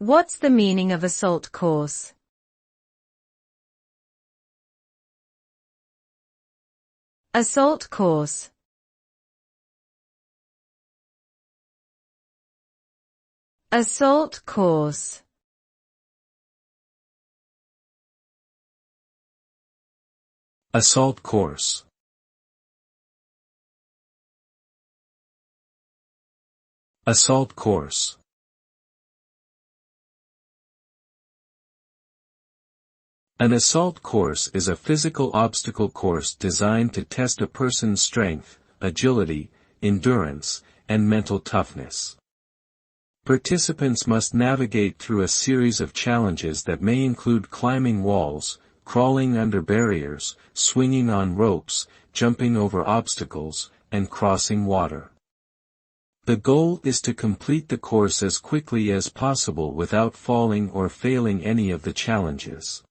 What's the meaning of assault course? Assault course. Assault course. Assault course. Assault course. An assault course is a physical obstacle course designed to test a person's strength, agility, endurance, and mental toughness. Participants must navigate through a series of challenges that may include climbing walls, crawling under barriers, swinging on ropes, jumping over obstacles, and crossing water. The goal is to complete the course as quickly as possible without falling or failing any of the challenges.